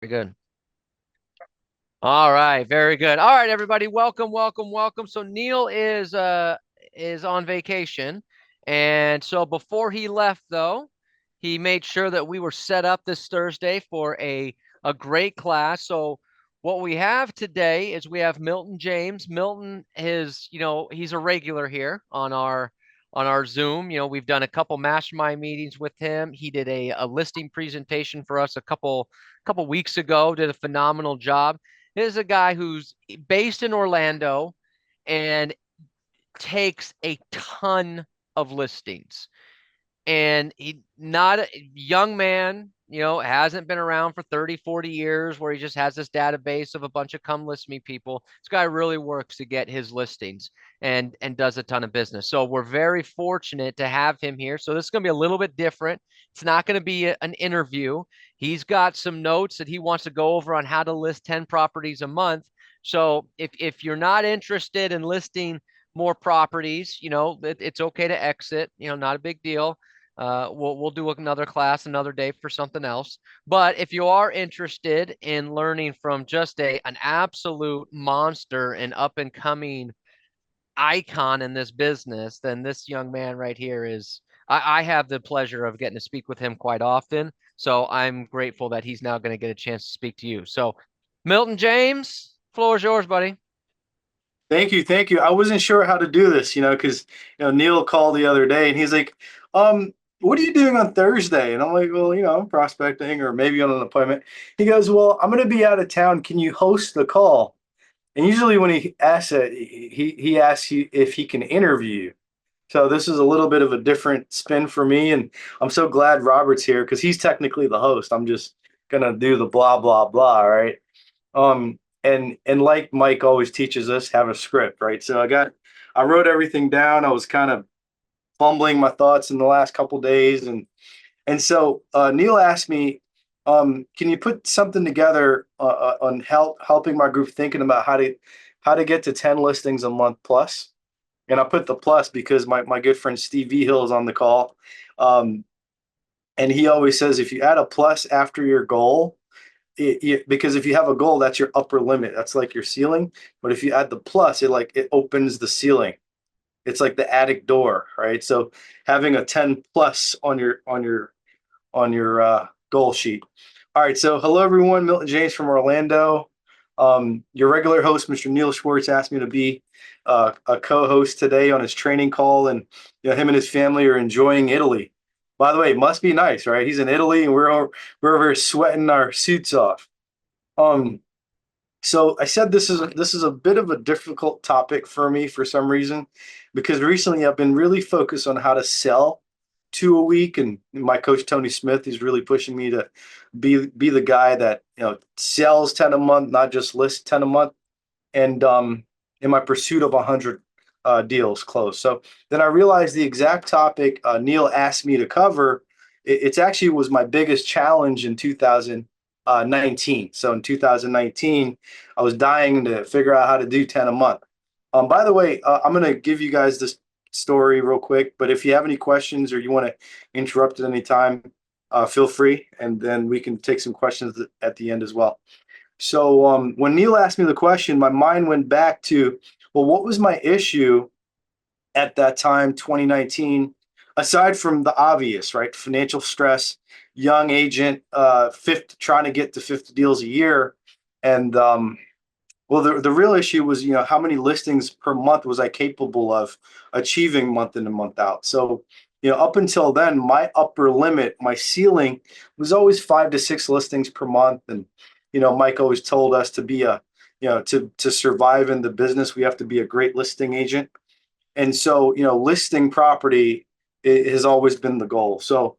good. All right, very good. All right, everybody, welcome, welcome, welcome. So Neil is on vacation, and so before he left, though, he made sure that we were set up this Thursday for a great class. So what we have today is we have Milton James. Milton is, he's a regular here on our Zoom. We've done a couple mastermind meetings with him. He did a listing presentation for us a couple weeks ago. Did a phenomenal job. This is a guy who's based in Orlando and takes a ton of listings. And he not a young man, hasn't been around for 30, 40 years where he just has this database of a bunch of come list me people. This guy really works to get his listings and does a ton of business. So we're very fortunate to have him here. So this is going to be a little bit different. It's not going to be an interview. He's got some notes that he wants to go over on how to list 10 properties a month. So if you're not interested in listing more properties, it's okay to exit, not a big deal. We'll do another class another day for something else. But if you are interested in learning from just an absolute monster and up and coming icon in this business, then this young man right here is. I have the pleasure of getting to speak with him quite often. So I'm grateful that he's now going to get a chance to speak to you. So, Milton James, floor is yours, buddy. Thank you, thank you. I wasn't sure how to do this, because Neil called the other day and he's like, what are you doing on Thursday? And I'm like, well, I'm prospecting or maybe on an appointment. He goes, well, I'm going to be out of town. Can you host the call? And usually when he asks it, he asks you if he can interview you. So this is a little bit of a different spin for me, and I'm so glad Robert's here because he's technically the host. I'm just gonna do the blah blah blah, right? And like Mike always teaches us, have a script, right? So I wrote everything down. I was kind of fumbling my thoughts in the last couple days, and so Neil asked me, can you put something together on helping my group thinking about how to get to 10 listings a month plus? And I put the plus because my good friend Steve V Hill is on the call. Um, and he always says if you add a plus after your goal, because if you have a goal, that's your upper limit. That's like your ceiling. But if you add the plus, it opens the ceiling. It's like the attic door, right? So having a 10 plus on your goal sheet. All right. So hello everyone. Milton James from Orlando. Your regular host, Mr. Neil Schwartz, asked me to be a co-host today on his training call, and him and his family are enjoying Italy. By the way, it must be nice, right? He's in Italy, and we're over here sweating our suits off. Um, so I said this is a bit of a difficult topic for me for some reason, because recently I've been really focused on how to sell two a week, and my coach Tony Smith is really pushing me to be the guy that sells 10 a month, not just lists 10 a month, and in my pursuit of 100 deals closed. So then I realized the exact topic Neil asked me to cover. It's actually was my biggest challenge in 2019. So in 2019, I was dying to figure out how to do 10 a month. By the way, I'm going to give you guys this story real quick, but if you have any questions or you want to interrupt at any time, feel free, and then we can take some questions at the end as well. So when Neil asked me the question, my mind went back to, well, what was my issue at that time, 2019, aside from the obvious, right? Financial stress, young agent, trying to get to 50 deals a year. And well, the real issue was, how many listings per month was I capable of achieving month in and month out? So, up until then, my upper limit, my ceiling was always 5 to 6 listings per month. And, Mike always told us to be to survive in the business, we have to be a great listing agent. And so, listing property has always been the goal. So,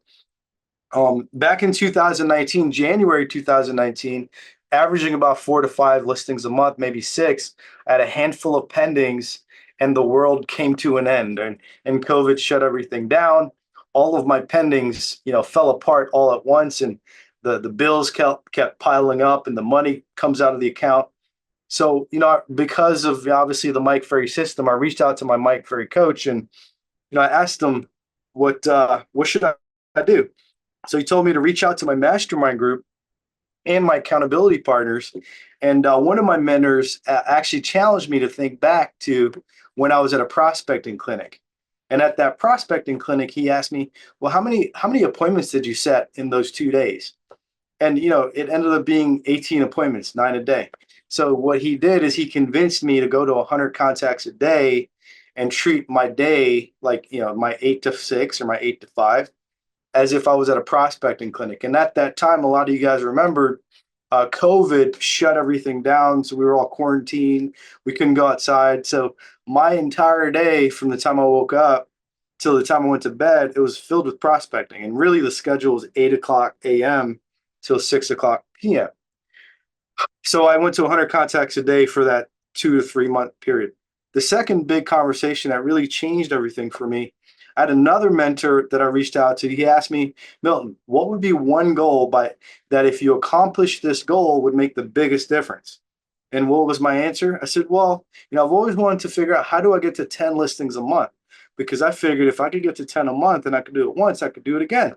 back in 2019, January 2019, averaging about 4 to 5 listings a month, maybe 6, I had a handful of pendings, and the world came to an end, and COVID shut everything down. All of my pendings, fell apart all at once, and the bills kept piling up, and the money comes out of the account. So, because of obviously the Mike Ferry system, I reached out to my Mike Ferry coach, and I asked him what should I do. So he told me to reach out to my mastermind group and my accountability partners. And one of my mentors actually challenged me to think back to when I was at a prospecting clinic. And at that prospecting clinic, he asked me, "Well, how many appointments did you set in those 2 days?" And it ended up being 18 appointments, 9 a day. So what he did is he convinced me to go to 100 contacts a day and treat my day like my 8 to 6 or my 8 to 5 as if I was at a prospecting clinic. And at that time, a lot of you guys remembered, COVID shut everything down. So we were all quarantined. We couldn't go outside. So my entire day from the time I woke up till the time I went to bed, it was filled with prospecting. And really the schedule was 8 o'clock a.m. till 6 o'clock p.m. So I went to 100 contacts a day for that 2 to 3 month period. The second big conversation that really changed everything for me, I had another mentor that I reached out to. He asked me, "Milton, what would be one goal by that if you accomplish this goal would make the biggest difference?" And what was my answer? I said, "Well, I've always wanted to figure out how do I get to 10 listings a month? Because I figured if I could get to 10 a month and I could do it once, I could do it again."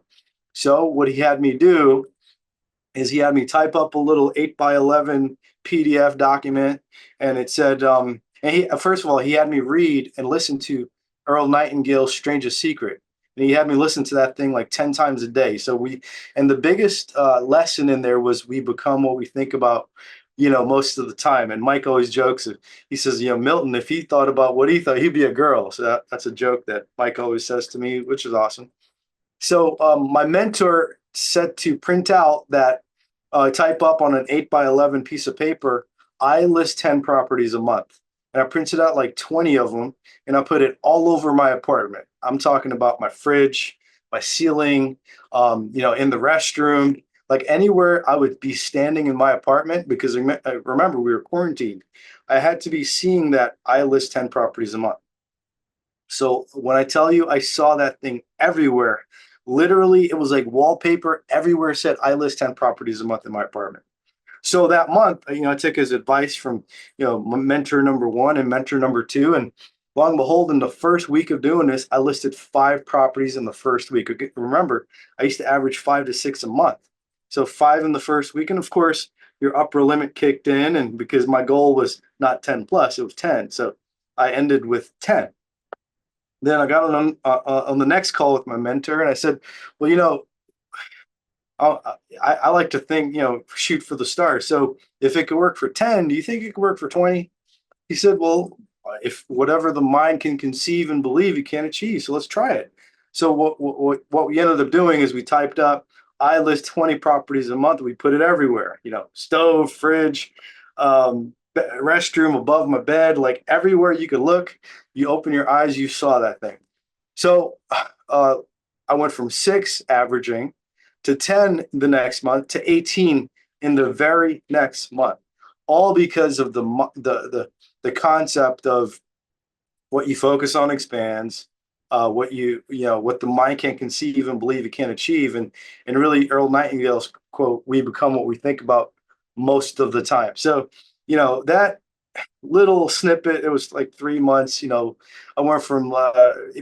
So what he had me do is he had me type up a little 8 by 11 PDF document, and it said, and he first of all he had me read and listen to Earl Nightingale's Strangest Secret, and he had me listen to that thing like 10 times a day. And the biggest lesson in there was we become what we think about, most of the time. And Mike always jokes, he says, Milton, if he thought about what he thought, he'd be a girl. So that's a joke that Mike always says to me, which is awesome. So my mentor said to print out that type up on an 8 by 11 piece of paper. I list 10 properties a month, and I printed out like 20 of them, and I put it all over my apartment. I'm talking about my fridge, my ceiling, in the restroom, like anywhere I would be standing in my apartment because remember we were quarantined. I had to be seeing that I list 10 properties a month. So when I tell you I saw that thing everywhere, literally it was like wallpaper everywhere said I list 10 properties a month in my apartment. So that month, I took his advice from, mentor number one and mentor number two. And lo and behold, in the first week of doing this, I listed 5 properties in the first week. Remember, I used to average 5 to 6 a month. So 5 in the first week. And of course, your upper limit kicked in. And because my goal was not 10 plus, it was 10. So I ended with 10. Then I got on the next call with my mentor, and I said, "Well, I like to think, shoot for the stars. So if it could work for 10, do you think it could work for 20?" He said, "Well, if whatever the mind can conceive and believe, you can't achieve. So let's try it." So what we ended up doing is we typed up, "I list 20 properties a month." We put it everywhere, stove, fridge, restroom, above my bed, like everywhere you could look. You open your eyes, you saw that thing. So uh, I went from 6 averaging to 10 the next month to 18 in the very next month, all because of the concept of what you focus on expands. What the mind can't conceive and believe it can't achieve, and really Earl Nightingale's quote, "We become what we think about most of the time." So that little snippet. It was like 3 months. I went from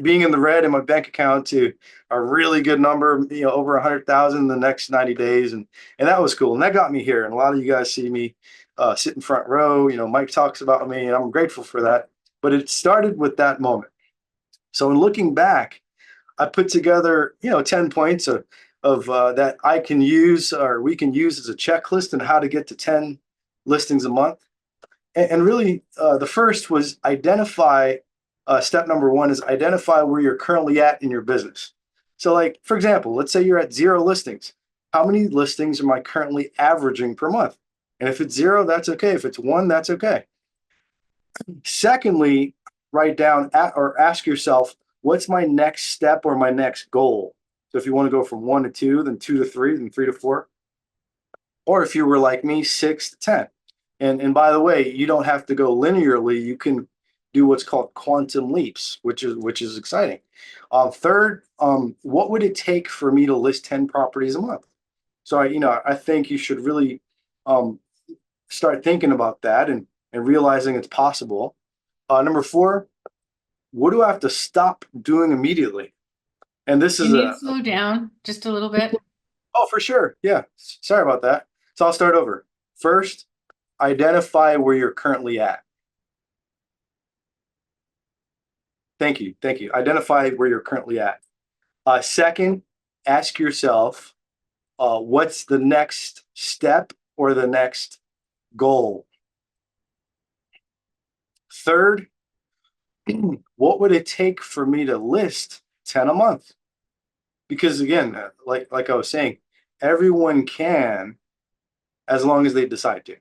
being in the red in my bank account to a really good number, over 100,000 in the next 90 days. And that was cool. And that got me here. And a lot of you guys see me sit in front row. Mike talks about me, and I'm grateful for that. But it started with that moment. So in looking back, I put together, 10 points of that I can use or we can use as a checklist and how to get to 10 listings a month. And really, the first was identify. Step number one is identify where you're currently at in your business. So, like for example, let's say you're at 0 listings. How many listings am I currently averaging per month? And if it's 0, that's okay. If it's 1, that's okay. Secondly, write down or ask yourself, what's my next step or my next goal? So if you want to go from 1 to 2, then 2 to 3, then 3 to 4, or if you were like me, 6 to 10. And by the way, you don't have to go linearly. You can do what's called quantum leaps, which is exciting. Third, what would it take for me to list 10 properties a month? So I think you should really um, start thinking about that and realizing it's possible. Number four, what do I have to stop doing immediately? And this You is need to slow down just a little bit. oh, for sure. Yeah. Sorry about that. So I'll start over. First, identify where you're currently at. Thank you. Thank you. Identify where you're currently at. Second, ask yourself, what's the next step or the next goal? Third, what would it take for me to list 10 a month? Because again, like I was saying, everyone can as long as they decide to.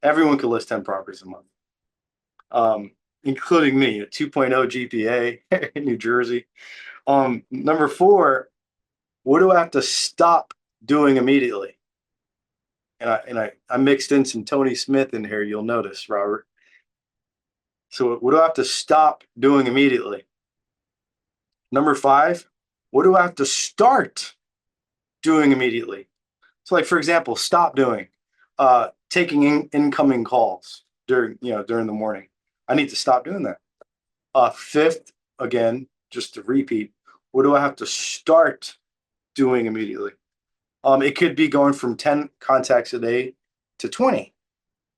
Everyone can list 10 properties a month, including me, a 2.0 GPA in New Jersey. Number four, what do I have to stop doing immediately? And I mixed in some Tony Smith in here, you'll notice, Robert. So what do I have to stop doing immediately? Number five, what do I have to start doing immediately? So like, for example, stop doing taking incoming calls during the morning. I need to stop doing that. Fifth, again, just to repeat, what do I have to start doing immediately? It could be going from 10 contacts a day to 20.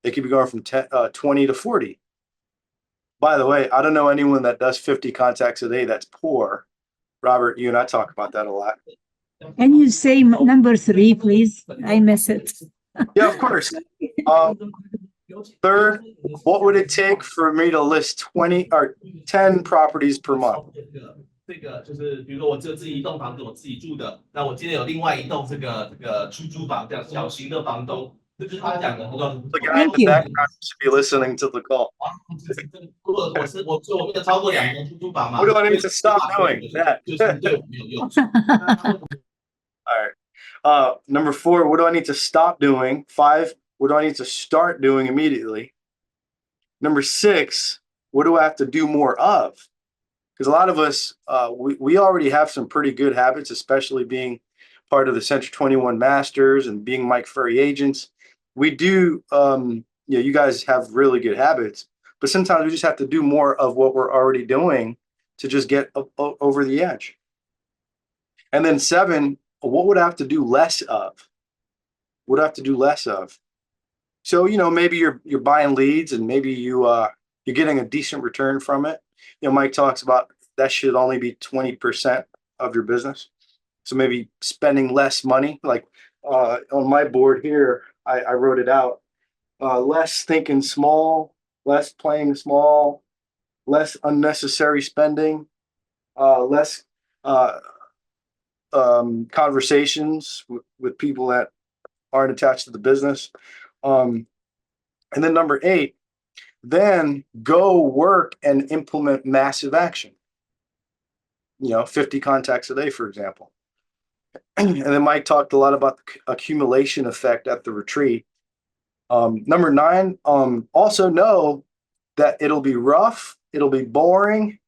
It could be going from 20 to 40. By the way, I don't know anyone that does 50 contacts a day that's poor. Robert, you and I talk about that a lot. Can you say number three, please? I miss it. Yeah, of course. Third, what would it take for me to list 20 or 10 properties per month? 这个就是比如说我只有自己一栋房子我自己住的，那我今天有另外一栋这个出租房，这样小型的房东，这就是他讲的那个。The guy in the background should be listening to the call. 如果我没有超过2栋出租房嘛 What do I need to stop doing? That. 就是对我没有用。All right. Number four, what do I need to stop doing? Five, what do I need to start doing immediately? Number six, what do I have to do more of? Because a lot of us, we already have some pretty good habits, especially being part of the Century 21 Masters and being Mike Furry agents. We do, you guys have really good habits, but sometimes we just have to do more of what we're already doing to just get over the edge. And then seven, what would I have to do less of? What do I have to do less of? So, maybe you're buying leads and maybe you're getting a decent return from it. Mike talks about that should only be 20% of your business. So maybe spending less money, like on my board here, I wrote it out. Less thinking small, less playing small, less unnecessary spending, less conversations with people that aren't attached to the business. And then number 8, then go work and implement massive action. 50 contacts a day, for example. And then Mike talked a lot about the accumulation effect at the retreat. Number 9, also know that it'll be rough, it'll be boring,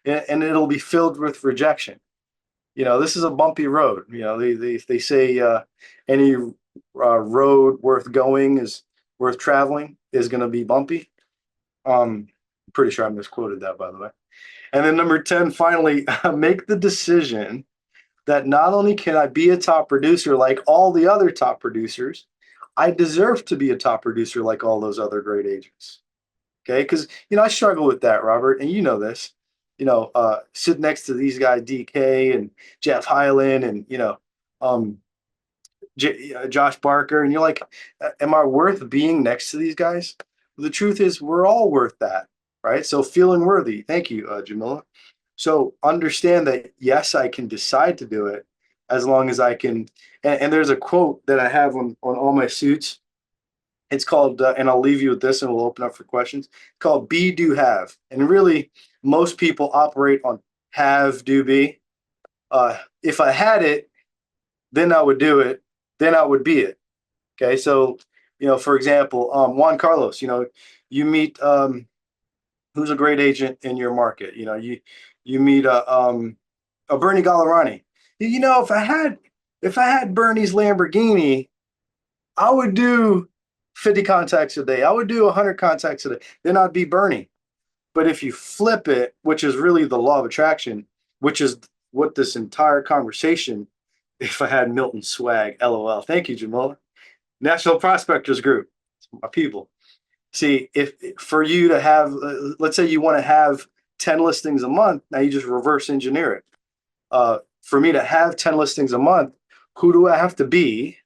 and it'll be filled with rejection. This is a bumpy road. They say any road worth going is worth traveling is going to be bumpy. I'm pretty sure I misquoted that, by the way. And then number 10, finally, make the decision that not only can I be a top producer like all the other top producers, I deserve to be a top producer like all those other great agents. Okay, because I struggle with that, Robert, and you know this. Sit next to these guys, DK and Jeff Hyland, and Josh Barker, and you're like, am I worth being next to these guys? The truth is, we're all worth that, right? So feeling worthy. Thank you, Jamila. So understand that, yes, I can decide to do it as long as I can. And there's a quote that I have on all my suits. It's called, and I'll leave you with this and we'll open up for questions, it's called be, do, have. And really, most people operate on have, do, be. If I had it, then I would do it, then I would be it. Okay, so, for example, Juan Carlos, you meet who's a great agent in your market. You meet a Bernie Gallerani. If I had Bernie's Lamborghini, I would do 50 contacts a day. I would do 100 contacts a day. Then I'd be Bernie. But if you flip it, which is really the law of attraction, which is what this entire conversation, if I had Milton swag, LOL. Thank you, Jamila. National Prospectors Group, my people. See, if for you to have, let's say you want to have 10 listings a month, now you just reverse engineer it. For me to have 10 listings a month, who do I have to be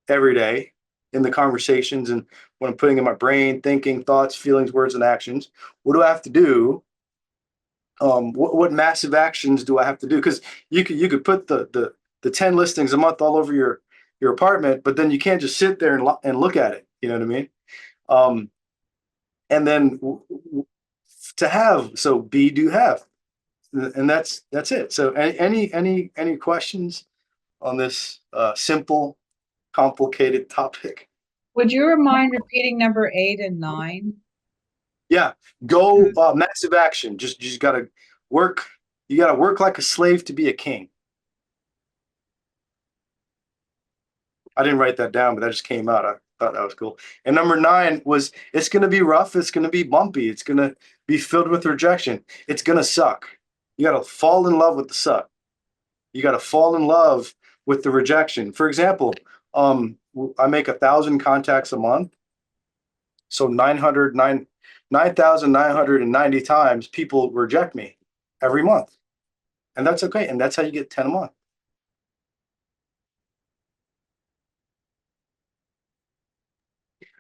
every day in the conversations and when I'm putting in my brain, thinking, thoughts, feelings, words, and actions? What do I have to do? What massive actions do I have to do? Because you could put the 10 listings a month all over your apartment, but then you can't just sit there and look at it. You know what I mean? Um, and then to have, so be, do, have, and that's it. So any questions on this simple, complicated topic? Would you mind repeating number 8 and 9? Yeah, go massive action. Just gotta work. You gotta work like a slave to be a king. I didn't write that down, but that just came out. I thought that was cool. And number 9 was, it's gonna be rough. It's gonna be bumpy. It's gonna be filled with rejection. It's gonna suck. You gotta fall in love with the suck. You gotta fall in love with the rejection. For example, I make 1,000 contacts a month. So 9,990 times people reject me every month. And that's okay. And that's how you get 10 a month.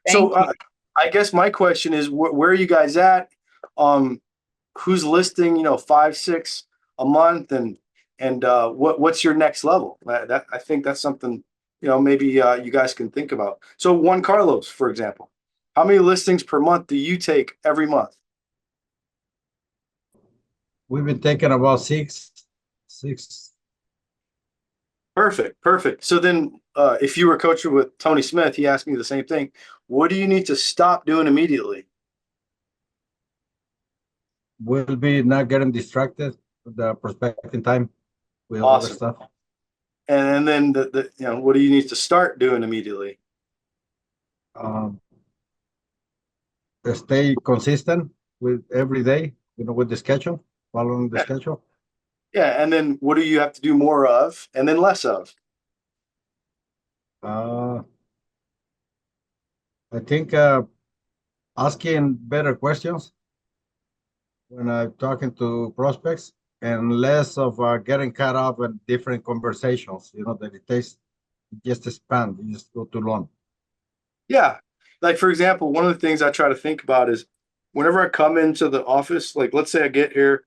Thank So I guess my question is, where are you guys at? Who's listing, 5, 6 a month, and what's your next level? I think that's something, maybe you guys can think about. So Juan Carlos, for example, how many listings per month do you take every month? We've been taking about six. Perfect. So then, if you were coaching with Tony Smith, he asked me the same thing. What do you need to stop doing immediately? We'll be not getting distracted with the prospecting time with other Awesome. stuff. And then what do you need to start doing immediately? Stay consistent with every day, with the schedule, following the schedule. Yeah, and then what do you have to do more of, and then less of? I think asking better questions when I'm talking to prospects, and less of getting caught up in different conversations, that it takes just expand, you just go too long. Yeah. Like, for example, one of the things I try to think about is whenever I come into the office, like let's say I get here,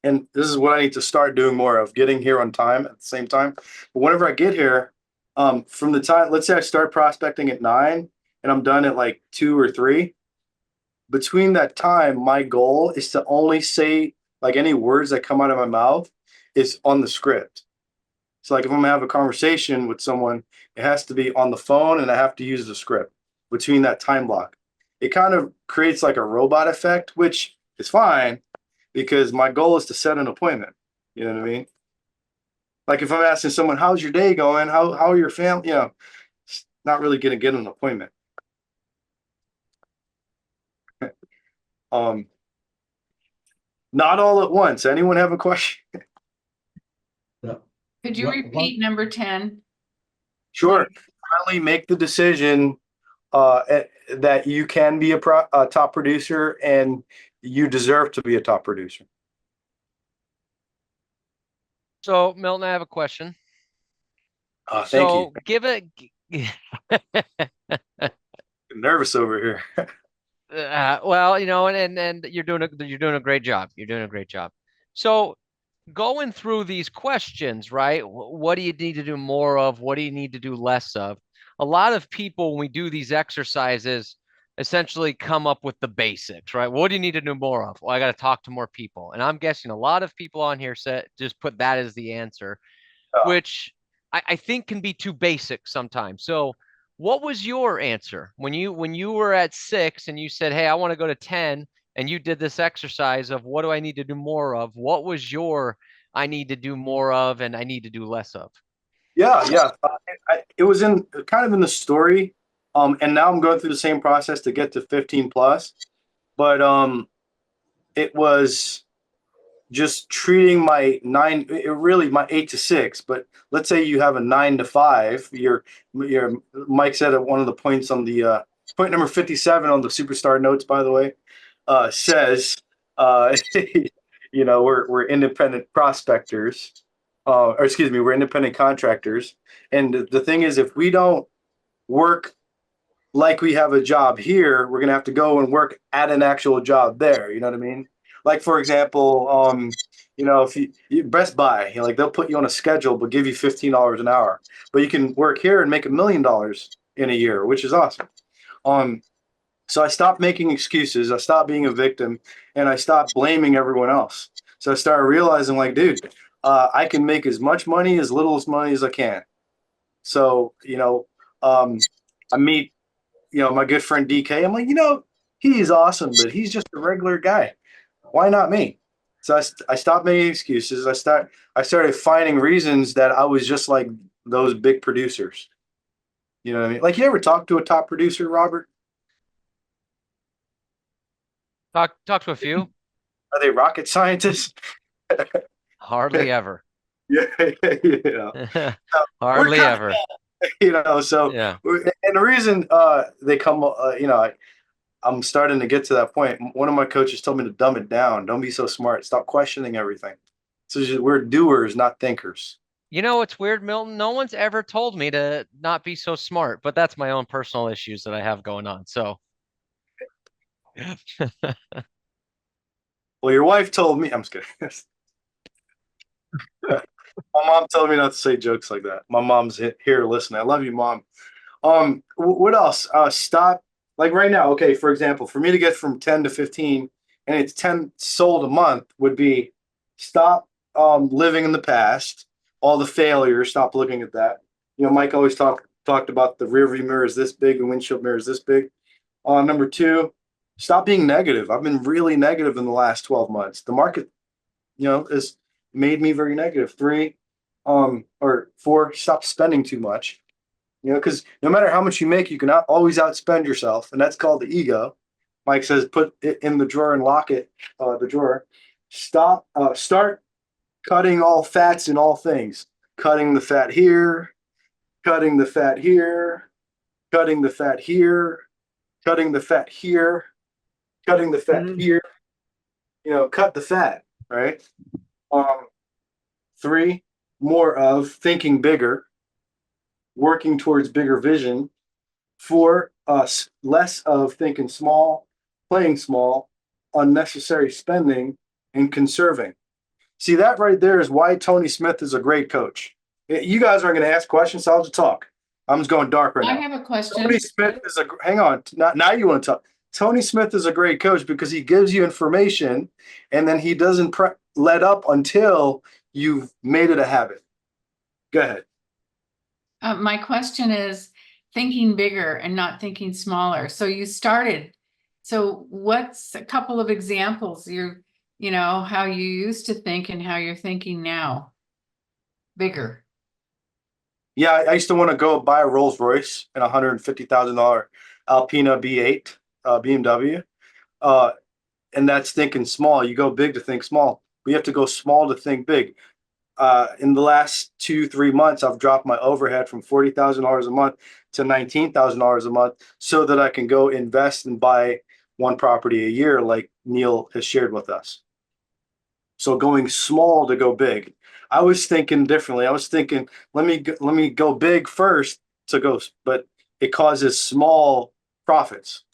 and this is what I need to start doing more of, getting here on time at the same time. But whenever I get here, from the time, let's say I start prospecting at 9 and I'm done at like 2 or 3, between that time, my goal is to only say, like, any words that come out of my mouth is on the script. So like if I'm gonna have a conversation with someone, it has to be on the phone and I have to use the script between that time block. It kind of creates like a robot effect, which is fine because my goal is to set an appointment. You know what I mean? Like if I'm asking someone, how's your day going? How are your family? It's not really gonna get an appointment. Not all at once. Anyone have a question? Could you repeat number 10? Sure. Finally make the decision that you can be a top producer and you deserve to be a top producer. So, Milton, I have a question. Thank you. Give it. Nervous over here. Well, and you're doing a great job. You're doing a great job. So, going through these questions, right? What do you need to do more of? What do you need to do less of? A lot of people, when we do these exercises, essentially come up with the basics, right? What do you need to do more of? Well, I got to talk to more people. And I'm guessing a lot of people on here just put that as the answer, which I think can be too basic sometimes. So what was your answer when you were at 6 and you said, hey, I want to go to 10, and you did this exercise of what do I need to do more of? What was your I need to do more of and I need to do less of? Yeah. It was in kind of in the story. And now I'm going through the same process to get to 15 plus. But it was just treating my really my 8 to 6, but let's say you have a 9 to 5. Your Mike said at one of the points on the point number 57 on the superstar notes, by the way, says, we're independent prospectors, or excuse me, we're independent contractors. And the thing is, if we don't work like we have a job here, we're gonna have to go and work at an actual job there. You know what I mean? Like for example, if you Best Buy, like they'll put you on a schedule but give you $15 an hour, but you can work here and make $1 million in a year, which is awesome. So I stopped making excuses. I stopped being a victim, and I stopped blaming everyone else. So I started realizing, like, dude, I can make as much money, as little as money as I can. So I meet my good friend DK. I'm like, he's awesome, but he's just a regular guy. Why not me? So I stopped making excuses. I started finding reasons that I was just like those big producers. You know what I mean? Like, you ever talk to a top producer, Robert? Talk to a few. Are they rocket scientists? Hardly ever. Yeah, we're Hardly kind ever. So Yeah. and the reason they come, I'm starting to get to that point. One of my coaches told me to dumb it down. Don't be so smart. Stop questioning everything. We're doers, not thinkers. You know what's weird, Milton? No one's ever told me to not be so smart, but that's my own personal issues that I have going on. So Well, your wife told me. I'm just kidding. My mom told me not to say jokes like that. My mom's here listening. I love you, Mom. What else? Stop. Like right now, okay, for example, for me to get from 10 to 15 and it's 10 sold a month would be stop living in the past, all the failures, stop looking at that. Mike always talked about the rear view mirror is this big and windshield mirror is this big. Number two, stop being negative. I've been really negative in the last 12 months. The market, has made me very negative. Three, or four, stop spending too much. Because no matter how much you make, you cannot always outspend yourself, and that's called the ego. Mike says, put it in the drawer and lock it, the drawer. Start cutting all fats in all things. Cutting the fat here, cutting the fat here, cutting the fat here, cutting the fat here, cutting the fat here. Cut the fat, right? Three, more of thinking bigger, working towards bigger vision. For us, less of thinking small, playing small, unnecessary spending, and conserving. See, that right there is why Tony Smith is a great coach. You guys aren't going to ask questions, so I'll just talk. I'm just going dark right I now. have a question. Tony Smith is hang on. Now you want to talk. Tony Smith is a great coach because he gives you information and then he doesn't let up until you've made it a habit. Go ahead. My question is thinking bigger and not thinking smaller. So you started. So what's a couple of examples how you used to think and how you're thinking now? Bigger. Yeah, I used to want to go buy a Rolls Royce and $150,000 Alpina B8 BMW. And that's thinking small. You go big to think small. We have to go small to think big. In the last 2-3 months, I've dropped my overhead from $40,000 a month to $19,000 a month so that I can go invest and buy one property a year like Neil has shared with us. So going small to go big. I was thinking differently. I was thinking, let me go big first but it causes small profits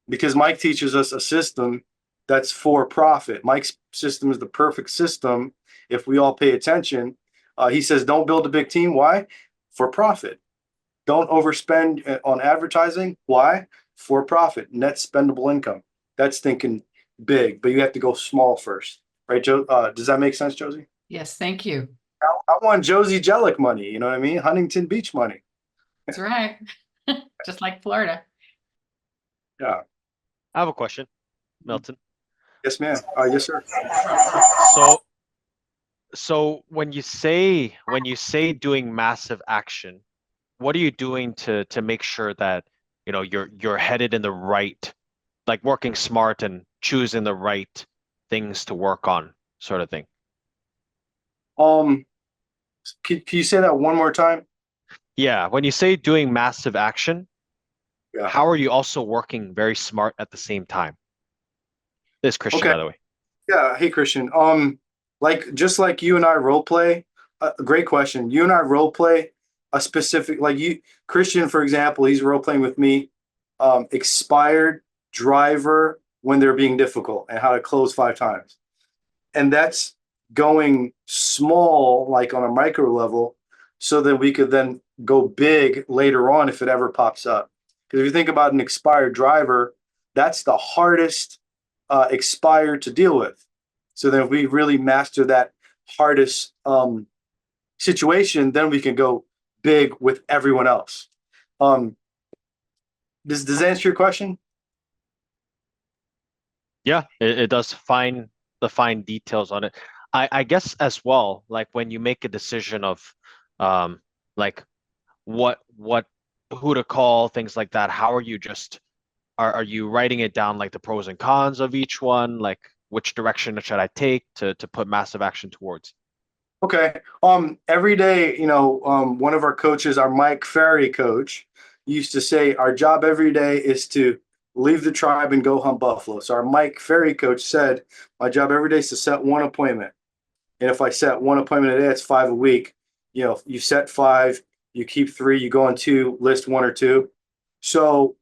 because Mike teaches us a system that's for profit. Mike's system is the perfect system if we all pay attention. He says, don't build a big team. Why? For profit. Don't overspend on advertising. Why? For profit. Net spendable income. That's thinking big, but you have to go small first. Right, Joe? Does that make sense, Josie? Yes, thank you. I want Josie Jellick money. You know what I mean? Huntington Beach money. That's right. Just like Florida. Yeah. I have a question, Milton. Yes, ma'am. Yes, sir. So when you say doing massive action, what are you doing to make sure that you're headed in the right, like working smart and choosing the right things to work on? sort of thing? Can you say that one more time? Yeah, when you say doing massive action, Yeah. how are you also working very smart at the same time? This is Christian, Okay. by the way. Yeah. Hey, Christian. Like just like you and I role play. Great question. You and I role play a specific, like you, Christian, for example, he's role playing with me. Expired driver when they're being difficult and how to close 5 times, and that's going small, like on a micro level, so that we could then go big later on if it ever pops up. Because if you think about an expired driver, that's the hardest expired to deal with. So then if we really master that hardest situation, then we can go big with everyone else. Um, does that answer your question? Yeah, it does fine the fine details on it. I guess as well, like when you make a decision of like what who to call, things like that, how are you just are you writing it down like the pros and cons of each one, like which direction should I take to put massive action towards? Okay. Every day, one of our coaches, our Mike Ferry coach, used to say our job every day is to leave the tribe and go hunt buffalo. So our Mike Ferry coach said, my job every day is to set one appointment. And if I set one appointment a day, it's 5 a week. You set 5, you keep 3, you go on 2, list 1 or 2. So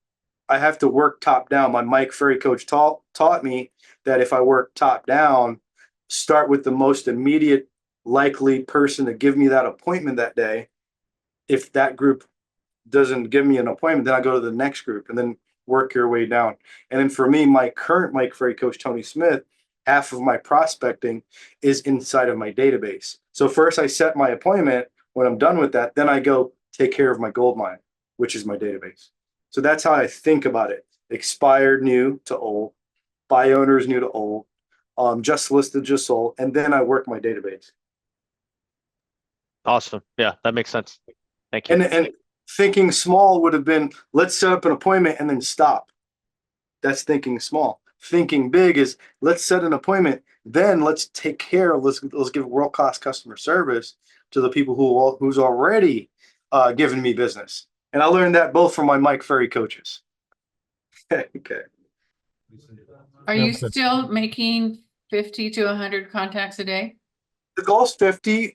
I have to work top down. My Mike Ferry coach taught me that if I work top down, start with the most immediate likely person to give me that appointment that day. If that group doesn't give me an appointment, then I go to the next group and then work your way down. And then for me, my current Mike Ferry coach, Tony Smith, half of my prospecting is inside of my database. So first I set my appointment. When I'm done with that, then I go take care of my gold mine, which is my database. So that's how I think about it. Expired new to old, buy owners new to old, just listed, just sold, and then I work my database. Awesome. Yeah, that makes sense. Thank you. And thinking small would have been, let's set up an appointment and then stop. That's thinking small. Thinking big is, let's set an appointment, then let's take care of, let's give world-class customer service to the people who's already given me business. And I learned that both from my Mike Ferry coaches. Okay. Are you still making 50 to 100 contacts a day? The goal's 50.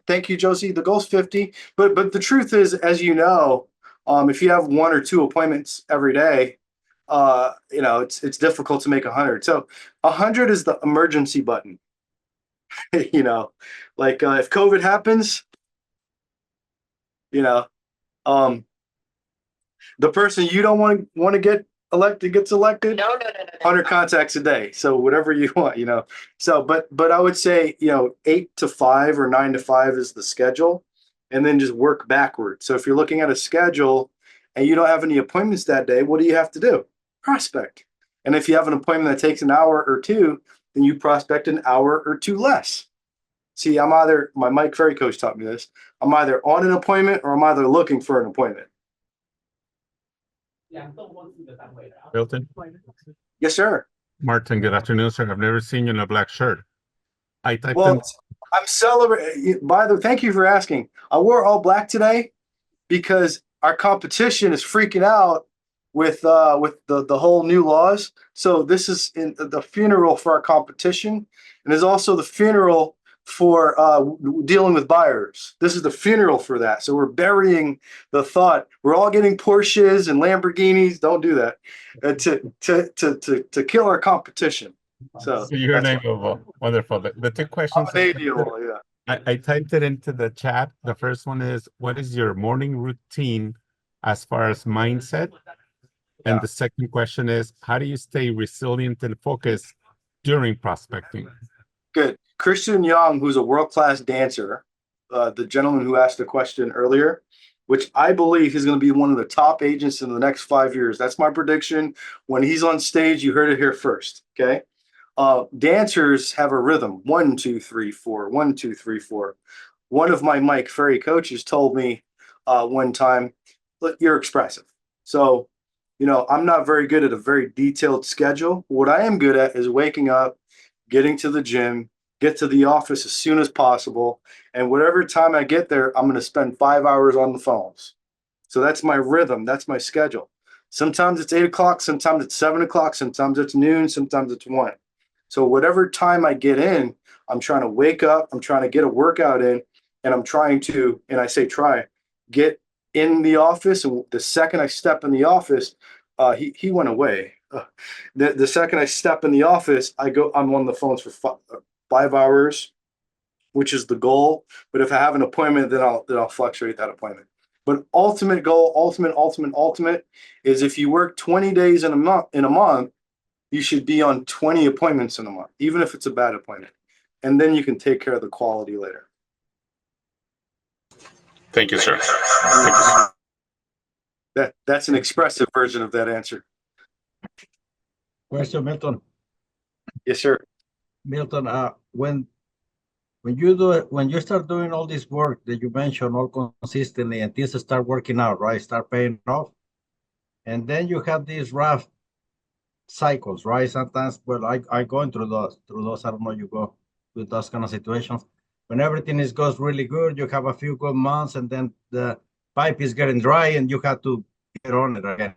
Thank you, Josie. The goal's 50. But the truth is, as you know, if you have 1 or 2 appointments every day, it's difficult to make 100. So 100 is the emergency button. Like if COVID happens, you know, um, the person you don't want to get elected gets elected. No. 100 contacts a day. So whatever you want. So, but I would say, 8 to 5 or 9 to 5 is the schedule, and then just work backwards. So if you're looking at a schedule and you don't have any appointments that day, what do you have to do? Prospect. And if you have an appointment that takes an hour or 2, then you prospect an hour or 2 less. See, my Mike Ferry coach taught me this. I'm either on an appointment or I'm either looking for an appointment. Milton, Yes, sir. Martin, good afternoon, sir. I've never seen you in a black shirt. I typed in, Well, I'm celebrating. Thank you for asking. I wore all black today because our competition is freaking out with the whole new laws. So this is in the funeral for our competition, and there's also the funeral for dealing with buyers. This is the funeral for that. So we're burying the thought. We're all getting Porsches and Lamborghinis. Don't do that. To kill our competition. So your name of wonderful. The 2 questions. yeah. I typed it into the chat. The first one is, what is your morning routine as far as mindset? And Yeah. the second question is, how do you stay resilient and focused during prospecting? Good. Christian Young, who's a world-class dancer, the gentleman who asked the question earlier, which I believe he's going to be one of the top agents in the next 5 years. That's my prediction. When he's on stage, you heard it here first. Okay. Dancers have a rhythm. 1, 2, 3, 4. 1, 2, 3, 4. One of my Mike Ferry coaches told me one time, look, you're expressive. So, I'm not very good at a very detailed schedule. What I am good at is waking up, getting to the gym, get to the office as soon as possible. And whatever time I get there, I'm going to spend 5 hours on the phones. So that's my rhythm. That's my schedule. Sometimes it's 8 o'clock. Sometimes it's 7 o'clock. Sometimes it's noon. Sometimes it's 1. So whatever time I get in, I'm trying to wake up. I'm trying to get a workout in, and I'm trying to, and I say try, get in the office. And the second I step in the office, he went away. The second I step in the office, I'm on the phones for 5 hours, which is the goal. But if I have an appointment, then I'll fluctuate that appointment. But ultimate goal, ultimate is if you work 20 days in a month, you should be on 20 appointments in a month, even if it's a bad appointment. And then you can take care of the quality later. Thank you, sir. That's an expressive version of that answer. Question, Milton. Yes, sir. Milton, when you start doing all this work that you mentioned all consistently and things start working out, right? Start paying off. And then you have these rough cycles, right? Sometimes, well, I go through those, I don't know, you go with those kind of situations. When everything goes really good, you have a few good months, and then the pipe is getting dry and you have to get on it again.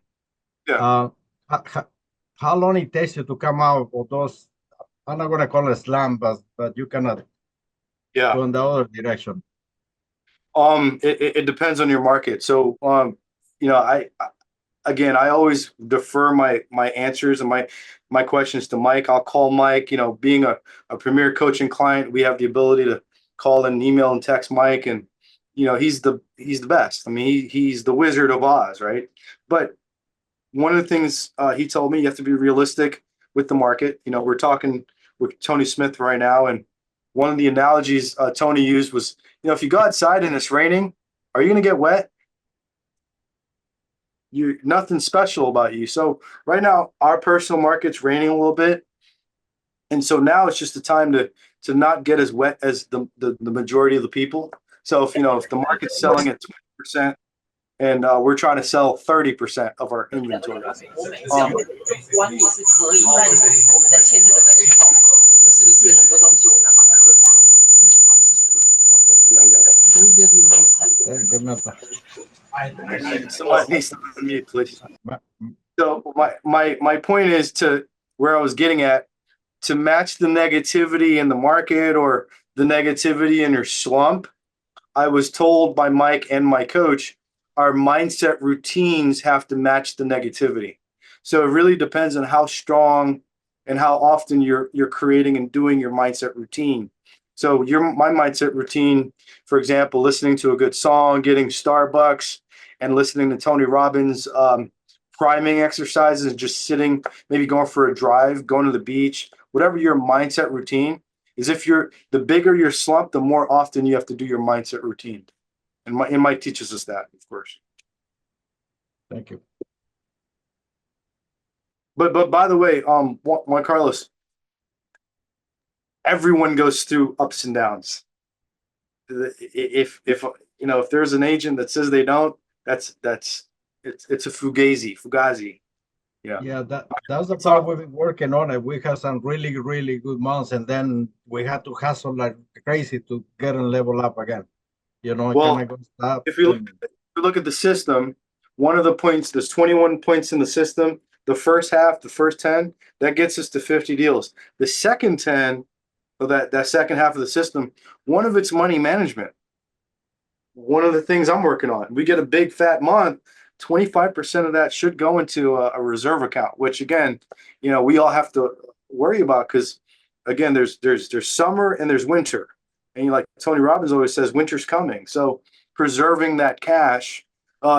Yeah. How long it takes you to come out of those, I'm not gonna call it slam, but you cannot go in the other direction? It depends on your market. So, I always defer my answers and my questions to Mike. I'll call Mike. Being a premier coaching client, we have the ability to call and email and text Mike, and he's the best. I mean, he's the Wizard of Oz, right? But one of the things he told me, you have to be realistic with the market. We're talking with Tony Smith right now, and one of the analogies Tony used was, if you go outside and it's raining, are you going to get wet? Nothing special about you. So right now, our personal market's raining a little bit, and so now it's just the time to not get as wet as the majority of the people. So if the market's selling at 20%, and we're trying to sell 30% of our inventory. Somebody needs to unmute, please. So my point is to where I was getting at, to match the negativity in the market or the negativity in your slump. I was told by Mike and my coach, our mindset routines have to match the negativity. So it really depends on how strong and how often you're creating and doing your mindset routine. So my mindset routine, for example, listening to a good song, getting Starbucks, and listening to Tony Robbins priming exercises, just sitting, maybe going for a drive, going to the beach, whatever your mindset routine is. If the bigger your slump, the more often you have to do your mindset routine. And Mike teaches us that, of course. Thank you. But by the way, Juan Carlos, everyone goes through ups and downs. If there's an agent that says they don't, it's a fugazi. Yeah, that's the part we've been working on it. We had some really, really good months, and then we had to hustle like crazy to get and level up again. Well, if you look at the system, one of the points, there's 21 points in the system. The first half, the first 10, that gets us to 50 deals. The second 10 of that second half of the system, one of it's money management. One of the things I'm working on, we get a big fat month, 25% of that should go into a reserve account, which again, we all have to worry about, because again, there's summer and there's winter. And like Tony Robbins always says, winter's coming. So preserving that cash,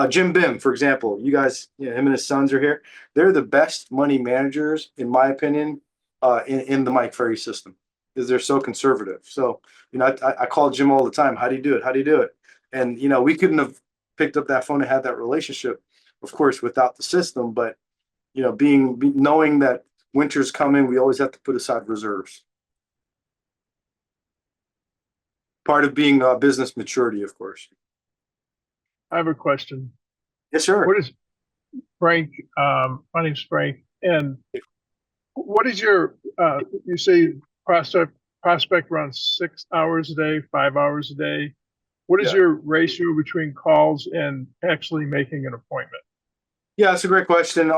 Jim Bim, for example, you guys, him and his sons are here. They're the best money managers, in my opinion, in the Mike Ferry system, because they're so conservative. So, I call Jim all the time. How do you do it? How do you do it? And, we couldn't have picked up that phone and had that relationship, of course, without the system. But, knowing that winter's coming, we always have to put aside reserves. Part of being business maturity, of course. I have a question. Yes, sir. What is Frank? My name's Frank. And what is your, you say prospect prospect runs 6 hours a day, 5 hours a day. What is Yeah. your ratio between calls and actually making an appointment? Yeah, that's a great question.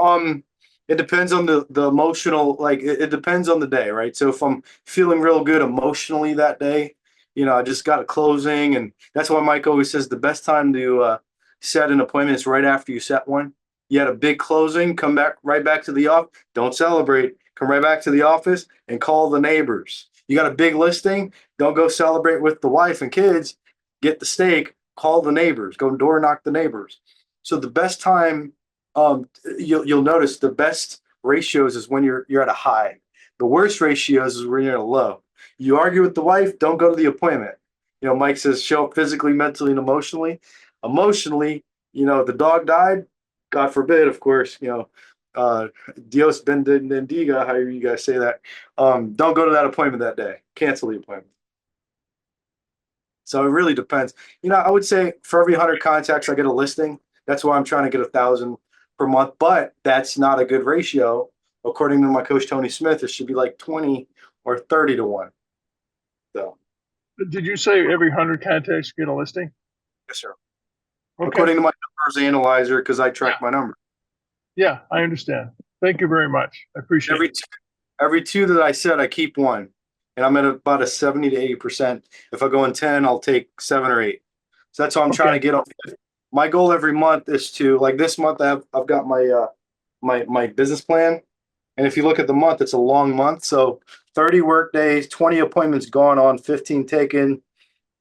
It depends on the emotional, like it depends on the day, right? So if I'm feeling real good emotionally that day, I just got a closing, and that's why Mike always says the best time to set an appointment is right after you set one. You had a big closing, come back right back to the office. Don't celebrate. Come right back to the office and call the neighbors. You got a big listing. Don't go celebrate with the wife and kids. Get the steak. Call the neighbors. Go door knock the neighbors. So the best time, you'll notice the best ratios is when you're at a high. The worst ratios is when you're at a low. You argue with the wife, don't go to the appointment. Mike says show up physically, mentally, and emotionally. Emotionally, the dog died. God forbid, of course. Dios bendiga, however you guys say that. Don't go to that appointment that day. Cancel the appointment. So it really depends. I would say for every 100 contacts, I get a listing. That's why I'm trying to get 1,000 per month, but that's not a good ratio. According to my coach, Tony Smith, it should be like 20 or 30 to 1. So, Did you say every 100 contacts you get a listing? yes, sir. Okay. According to my numbers analyzer, because I track my numbers. Yeah, I understand. Thank you very much. I appreciate it. Every two that I said, I keep one. And I'm at about a 70 to 80%. If I go in 10, I'll take 7 or 8. So that's how I'm trying to get up. My goal every month is to, like this month, I've got my business plan. And if you look at the month, it's a long month. So 30 work days, 20 appointments gone on, 15 taken,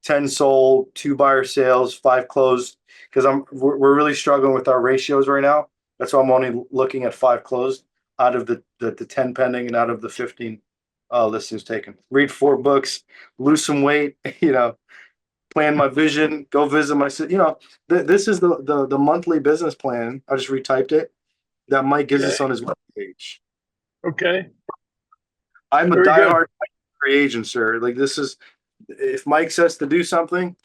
10 sold, 2 buyer sales, 5 closed. Because we're really struggling with our ratios right now. That's why I'm only looking at 5 closed out of the 10 pending and out of the 15 listings taken. Read 4 books, lose some weight, plan my vision, go visit my, this is the monthly business plan. I just retyped it that Mike gives us on his webpage. Okay. I'm a Very good. diehard free agent, sir. Like this is, if Mike says to do something,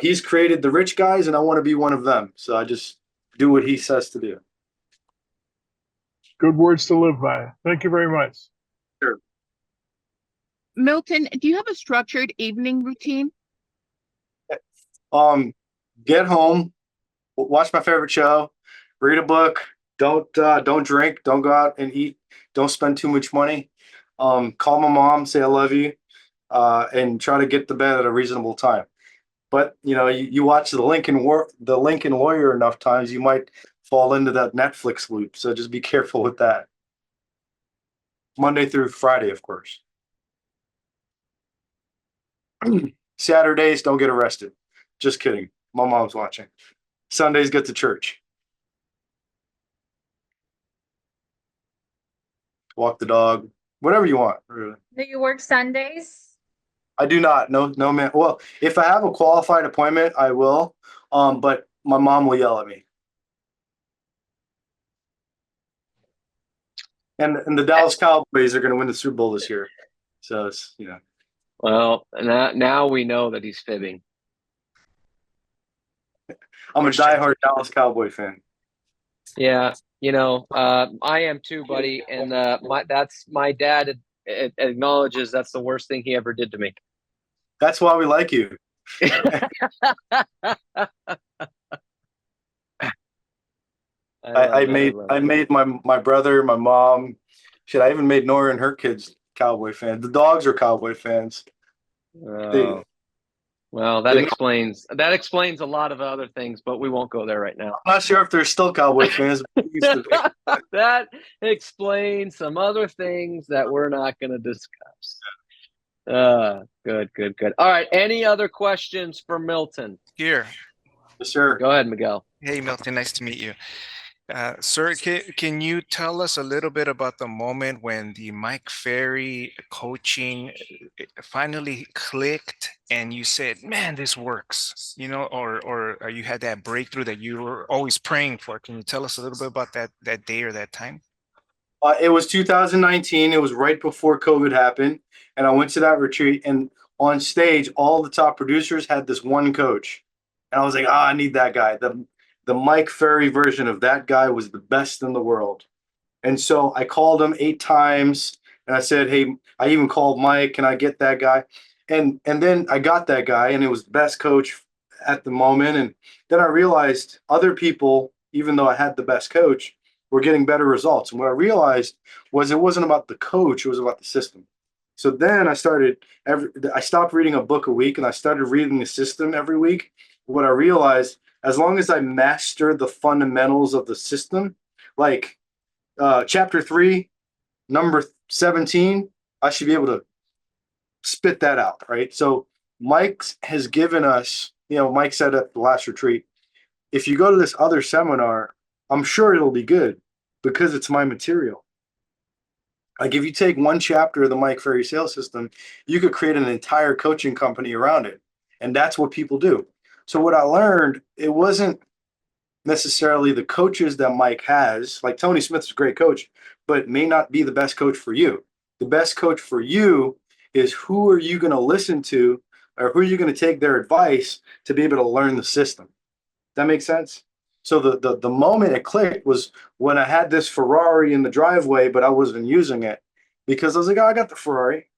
he's created the rich guys and I want to be one of them. So I just do what he says to do. Good words to live by. Thank you very much. Sure. Milton, do you have a structured evening routine? Get home, watch my favorite show, read a book, don't drink, don't go out and eat, don't spend too much money. Call my mom, say I love you, and try to get to bed at a reasonable time. But you watch the Lincoln Lawyer enough times, you might fall into that Netflix loop. So just be careful with that. Monday through Friday, of course. Saturdays, don't get arrested. Just kidding. My mom's watching. Sundays, get to church. Walk the dog. Whatever you want, really. Do you work Sundays? I do not. No, man. Well, if I have a qualified appointment, I will. But my mom will yell at me. And the Dallas Cowboys are going to win the Super Bowl this year. So it's, Well, now we know that he's fibbing. I'm a diehard Dallas Cowboy fan. Yeah, I am too, buddy. And my dad acknowledges that's the worst thing he ever did to me. That's why we like you. I made my brother, my mom, shit. I even made Nora and her kids Cowboy fans. The dogs are Cowboy fans. Well, that explains a lot of other things, but we won't go there right now. I'm not sure if they're still Cowboy fans. But used to be. That explains some other things that we're not going to discuss. Good. All right. Any other questions for Milton? Here. Yes, sir. Go ahead, Miguel. Hey, Milton. Nice to meet you. Sir, can you tell us a little bit about the moment when the Mike Ferry coaching finally clicked and you said, man, this works, or you had that breakthrough that you were always praying for? Can you tell us a little bit about that day or that time? It was 2019. It was right before COVID happened. And I went to that retreat, and on stage, all the top producers had this one coach. And I was like, I need that guy. The Mike Ferry version of that guy was the best in the world. And so I called him 8 times, And I said, hey, I even called Mike, can I get that guy? And then I got that guy, and it was the best coach at the moment. And then I realized other people, even though I had the best coach, were getting better results. And what I realized was it wasn't about the coach, it was about the system. So then I stopped reading a book a week and I started reading the system every week. What I realized, as long as I master the fundamentals of the system, like chapter 3, number 17, I should be able to spit that out, right? So Mike has given us, Mike said at the last retreat, if you go to this other seminar, I'm sure it'll be good because it's my material. Like if you take one chapter of the Mike Ferry sales system, you could create an entire coaching company around it. And that's what people do. So what I learned, it wasn't necessarily the coaches that Mike has. Like Tony Smith's a great coach, but may not be the best coach for you. The best coach for you is who are you going to listen to, or who are you going to take their advice to be able to learn the system. That makes sense? So the moment it clicked was when I had this Ferrari in the driveway, but I wasn't using it because I was like, oh, I got the Ferrari,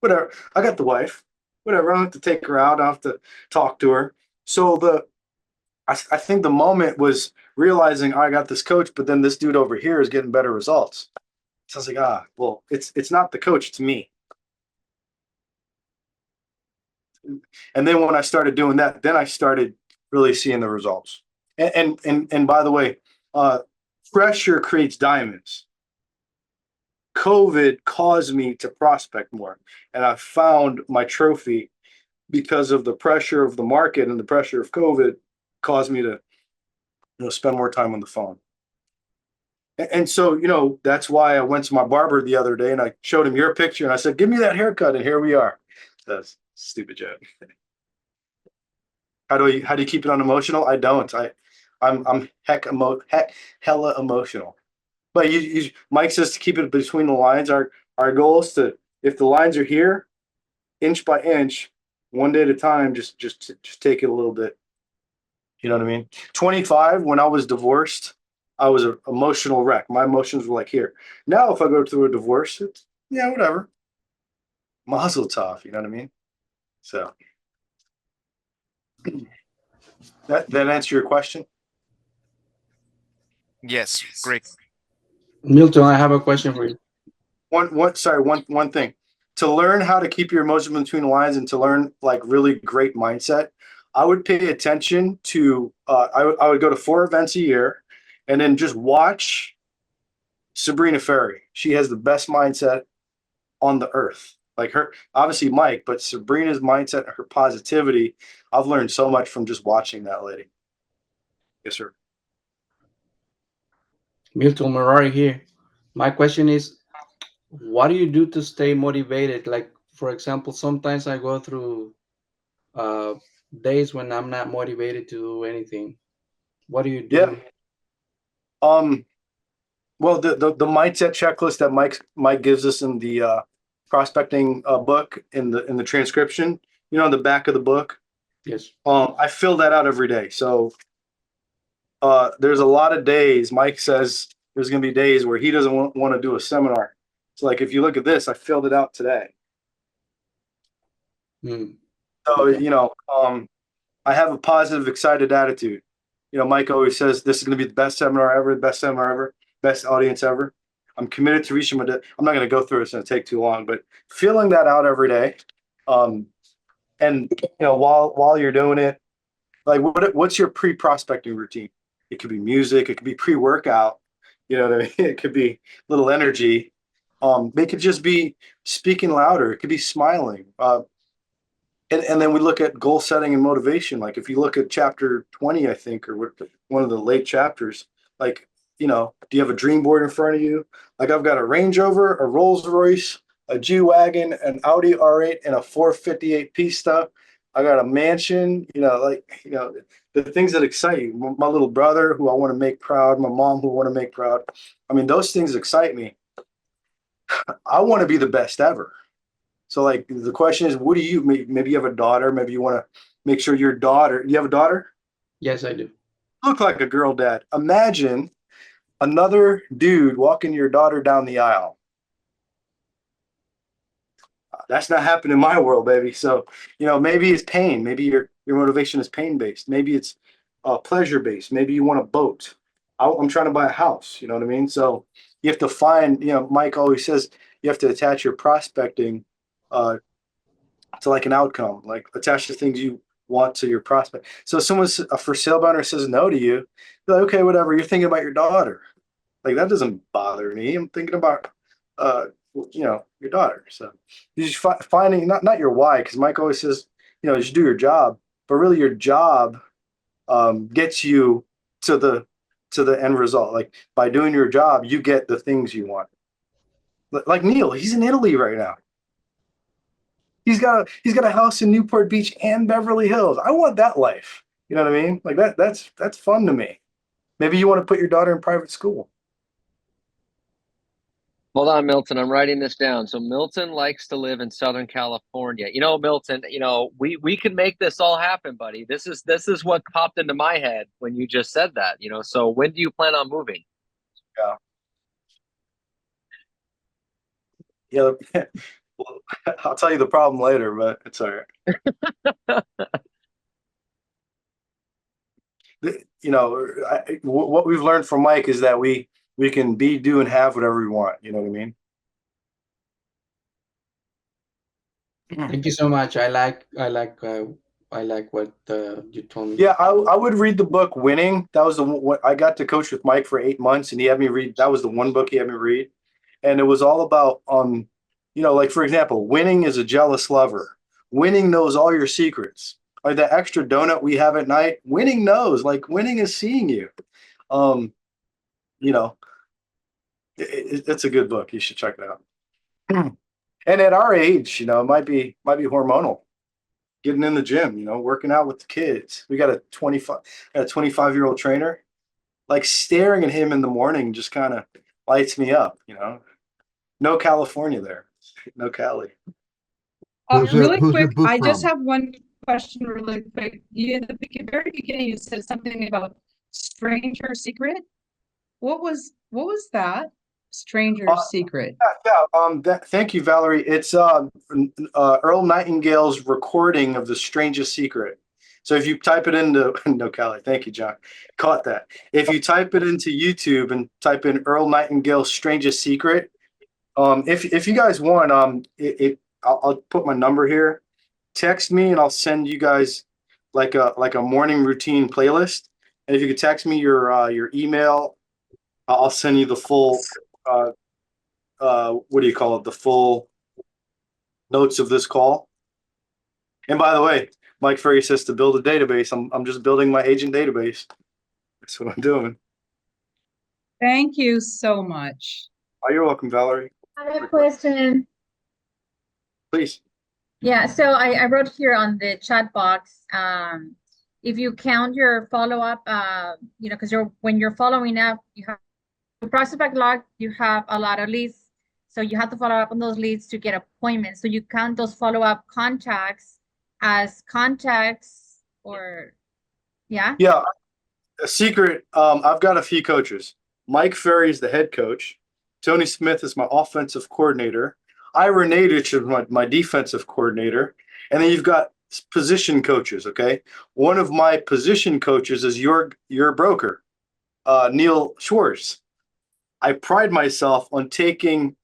whatever. I got the wife, whatever. I don't have to take her out. I don't have to talk to her. So I think the moment was realizing, oh, I got this coach, but then this dude over here is getting better results. So I was like, well, it's not the coach, it's me. And then when I started doing that, then I started really seeing the results. And by the way, pressure creates diamonds. COVID caused me to prospect more, and I found my trophy because of the pressure of the market, and the pressure of COVID caused me to spend more time on the phone. And so that's why I went to my barber the other day and I showed him your picture and I said, give me that haircut, and here we are. That's a stupid joke. How do you keep it unemotional? I don't. I'm hella emotional. But Mike says to keep it between the lines. Our goal is to, if the lines are here, inch by inch, one day at a time, just take it a little bit. You know what I mean? 25, when I was divorced, I was an emotional wreck. My emotions were like here. Now, if I go through a divorce, it's whatever. Mazel tov, you know what I mean? So that answer your question? Yes, great. Milton, I have a question for you. One thing. To learn how to keep your emotions between the lines and to learn like really great mindset, I would pay attention to I would go to 4 events a year and then just watch Sabrina Ferry. She has the best mindset on the earth. Like her, obviously Mike, but Sabrina's mindset, her positivity, I've learned so much from just watching that lady. Yes, sir. Milton Merari here. My question is, what do you do to stay motivated? Like, for example, sometimes I go through days when I'm not motivated to do anything. What do you do? Yeah. Well, the mindset checklist that Mike gives us in the prospecting book in the transcription, on the back of the book. Yes. I fill that out every day. So there's a lot of days. Mike says there's going to be days where he doesn't want to do a seminar. So like if you look at this, I filled it out today. So I have a positive, excited attitude. Mike always says this is going to be the best seminar ever, the best seminar ever, best audience ever. I'm committed to reaching my. I'm not going to go through it; it's going to take too long. But filling that out every day, and while you're doing it, like what's your pre-prospecting routine? It could be music, it could be pre-workout. You know what I mean? It could be little energy. It could just be speaking louder. It could be smiling. And then we look at goal setting and motivation. Like if you look at chapter 20, I think, or one of the late chapters, like, do you have a dream board in front of you? Like I've got a Range Rover, a Rolls Royce, a G-Wagon, an Audi R8, and a 458 Pista. I got a mansion, the things that excite you. My little brother who I want to make proud, my mom who I want to make proud. I mean, those things excite me. I want to be the best ever. So like the question is, what do you, maybe you have a daughter, maybe you want to make sure your daughter, you have a daughter? Yes, I do. Look like a girl dad. Imagine another dude walking your daughter down the aisle. That's not happening in my world, baby. So, maybe it's pain. Maybe your motivation is pain based. Maybe it's pleasure based. Maybe you want a boat. I'm trying to buy a house. You know what I mean? So you have to find. Mike always says you have to attach your prospecting to like an outcome, like attach the things you want to your prospect. So if someone's a for sale banner says no to you, you're like, okay, whatever. You're thinking about your daughter. Like that doesn't bother me. I'm thinking about your daughter. So you just finding not your why, because Mike always says, just do your job, but really your job gets you to the end result. Like by doing your job, you get the things you want. Like Neil, he's in Italy right now. He's got a house in Newport Beach and Beverly Hills. I want that life. You know what I mean? Like that's fun to me. Maybe you want to put your daughter in private school. Hold on, Milton. I'm writing this down. So Milton likes to live in Southern California. Milton, we can make this all happen, buddy. This is what popped into my head when you just said that, So when do you plan on moving? Yeah. Well, I'll tell you the problem later, but it's all right. What we've learned from Mike is that we can be, do, and have whatever we want. You know what I mean? Thank you so much. I like what you told me. Yeah, I would read the book Winning. That was what I got to coach with Mike for 8 months, and he had me read. That was the one book he had me read, and it was all about like for example, winning is a jealous lover. Winning knows all your secrets. Like that extra donut we have at night, winning knows. Like winning is seeing you. Um, it's a good book. You should check it out. And at our age, it might be hormonal. Getting in the gym, working out with the kids. We got a 25-year-old trainer. Like staring at him in the morning just kind of lights me up. No California there, no Cali. Really who's quick, the book I just from? have one question really quick. You, in the very beginning, you said something about stranger secret. What was that? Stranger secret. Thank you, Valerie. It's Earl Nightingale's recording of The Strangest Secret. So if you type it into no Cali, thank you, John. Caught that. If you type it into YouTube and type in Earl Nightingale's Strangest Secret, if you guys want, I'll put my number here. Text me and I'll send you guys like a morning routine playlist. And if you could text me your email, I'll send you the full what do you call it? The full notes of this call. And by the way, Mike Ferry says to build a database. I'm just building my agent database. That's what I'm doing. Thank you so much. Oh, you're welcome, Valerie. I have a question. Please. Yeah, so I wrote here on the chat box, if you count your follow-up, because when you're following up, you have the prospect log, you have a lot of leads. So you have to follow up on those leads to get appointments. So you count those follow-up contacts as contacts or, yeah? Yeah. A secret. I've got a few coaches. Mike Ferry is the head coach. Tony Smith is my offensive coordinator. Ira Nadich is my defensive coordinator. And then you've got position coaches, okay? One of my position coaches is your broker, Neil Schwartz. I pride myself on taking